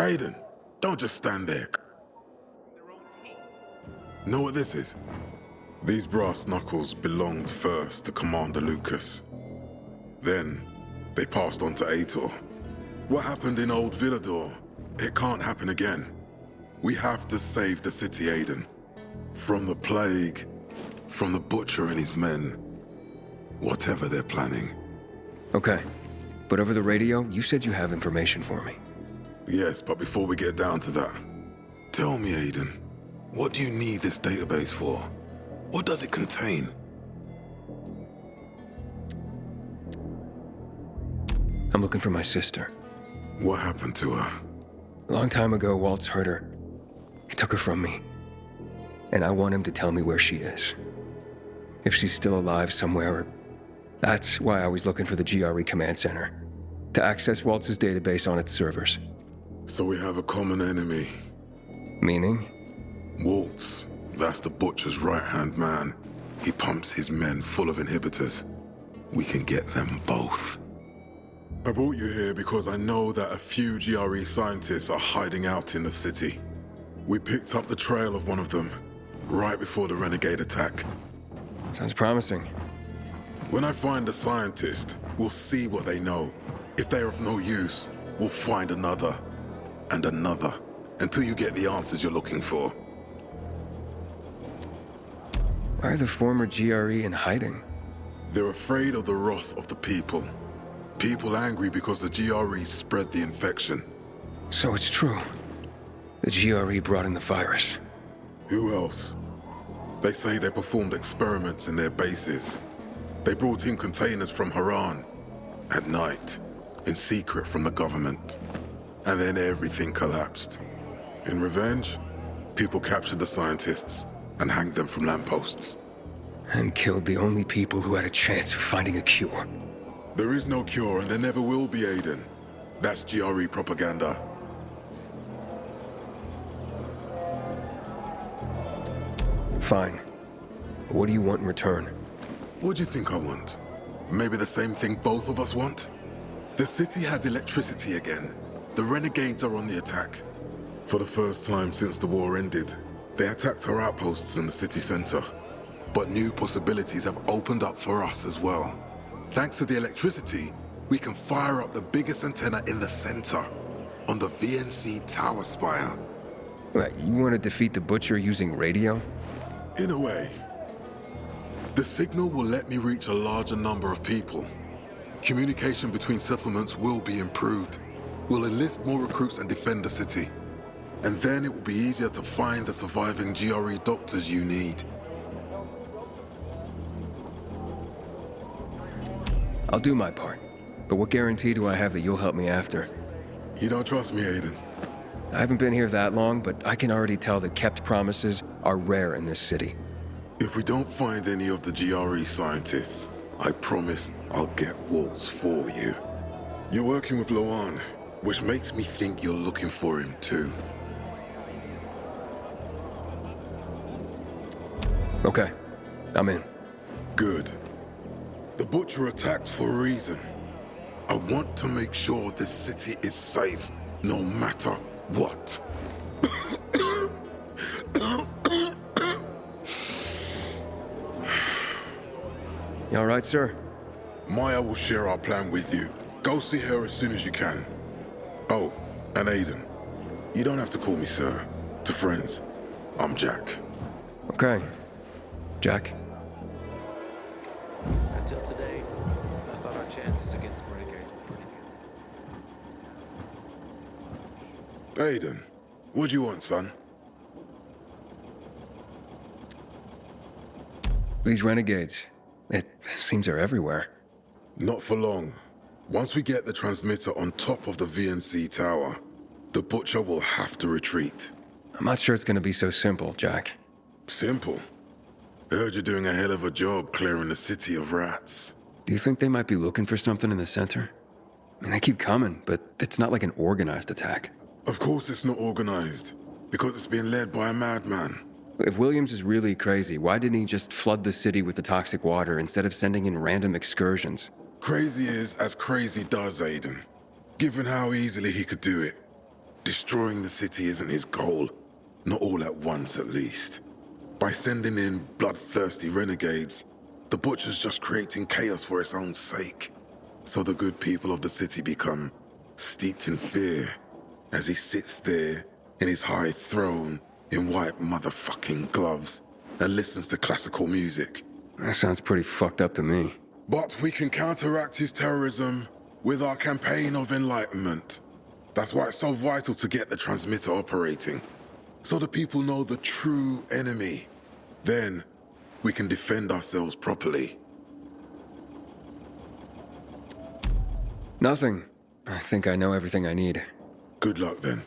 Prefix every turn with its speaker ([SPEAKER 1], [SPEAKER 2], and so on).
[SPEAKER 1] Aiden, don't just stand there. Know what this is? These brass knuckles belonged first to Commander Lucas. Then, they passed on to Aitor. What happened in Old Villador, it can't happen again. We have to save the city, Aiden. From the plague, from the Butcher and his men. Whatever they're planning.
[SPEAKER 2] Okay. But over the radio, you said you have information for me.
[SPEAKER 1] Yes, but before we get down to that, tell me, Aiden, what do you need this database for? What does it contain?
[SPEAKER 2] I'm looking for my sister.
[SPEAKER 1] What happened to her?
[SPEAKER 2] A long time ago, Waltz hurt her. He took her from me. And I want him to tell me where she is. If she's still alive somewhere. That's why I was looking for the GRE command center. To access Waltz's database on its servers.
[SPEAKER 1] So we have a common enemy.
[SPEAKER 2] Meaning?
[SPEAKER 1] Waltz. That's the Butcher's right-hand man. He pumps his men full of inhibitors. We can get them both. I brought you here because I know that a few GRE scientists are hiding out in the city. We picked up the trail of one of them, right before the Renegade attack.
[SPEAKER 2] Sounds promising.
[SPEAKER 1] When I find a scientist, we'll see what they know. If they're of no use, we'll find another, and another, until you get the answers you're looking for.
[SPEAKER 2] Why are the former GRE in hiding?
[SPEAKER 1] They're afraid of the wrath of the people. People angry because the GRE spread the infection.
[SPEAKER 2] So it's true. The GRE brought in the virus.
[SPEAKER 1] Who else? They say they performed experiments in their bases. They brought in containers from Haran. At night. In secret from the government. And then everything collapsed. In revenge, people captured the scientists and hanged them from lampposts.
[SPEAKER 2] And killed the only people who had a chance of finding a cure.
[SPEAKER 1] There is no cure and there never will be, Aiden. That's GRE propaganda.
[SPEAKER 2] Fine. What do you want in return?
[SPEAKER 1] What do you think I want? Maybe the same thing both of us want? The city has electricity again. The Renegades are on the attack. For the first time since the war ended, they attacked our outposts in the city center. But new possibilities have opened up for us as well. Thanks to the electricity, we can fire up the biggest antenna in the center, on the VNC tower spire.
[SPEAKER 2] What, you want to defeat the Butcher using radio?
[SPEAKER 1] In a way. The signal will let me reach a larger number of people. Communication between settlements will be improved. We'll enlist more recruits and defend the city. And then it will be easier to find the surviving GRE doctors you need.
[SPEAKER 2] I'll do my part. But what guarantee do I have that you'll help me after?
[SPEAKER 1] You don't trust me, Aiden?
[SPEAKER 2] I haven't been here that long, but I can already tell that kept promises are rare in this city.
[SPEAKER 1] If we don't find any of the GRE scientists, I promise I'll get Waltz for you. You're working with Loan, which makes me think you're looking for him too.
[SPEAKER 2] Okay, I'm in.
[SPEAKER 1] Good. The Butcher attacked for a reason. I want to make sure this city is safe, no matter what.
[SPEAKER 2] You all right, sir?
[SPEAKER 1] Maya will share our plan with you. Go see her as soon as you can. Oh, and Aiden, you don't have to call me sir. To friends, I'm Jack.
[SPEAKER 2] Okay. Jack?
[SPEAKER 3] Until today, I thought our chances against Renegades were pretty good.
[SPEAKER 1] Aiden, what do you want, son?
[SPEAKER 2] These renegades. It seems they're everywhere.
[SPEAKER 1] Not for long. Once we get the transmitter on top of the VNC tower, the Butcher will have to retreat.
[SPEAKER 2] I'm not sure it's gonna be so simple, Jack.
[SPEAKER 1] Simple. I heard you're doing a hell of a job clearing the city of rats.
[SPEAKER 2] Do you think they might be looking for something in the center? I mean, they keep coming, but it's not like an organized attack.
[SPEAKER 1] Of course it's not organized, because it's being led by a madman.
[SPEAKER 2] If Williams is really crazy, why didn't he just flood the city with the toxic water instead of sending in random excursions?
[SPEAKER 1] Crazy is as crazy does, Aiden. Given how easily he could do it. Destroying the city isn't his goal. Not all at once, at least. By sending in bloodthirsty renegades, the Butcher's just creating chaos for its own sake. So the good people of the city become steeped in fear as he sits there in his high throne in white motherfucking gloves and listens to classical music.
[SPEAKER 2] That sounds pretty fucked up to me.
[SPEAKER 1] But we can counteract his terrorism with our campaign of enlightenment. That's why it's so vital to get the transmitter operating, so the people know the true enemy. Then we can defend ourselves properly.
[SPEAKER 2] Nothing. I think I know everything I need.
[SPEAKER 1] Good luck then.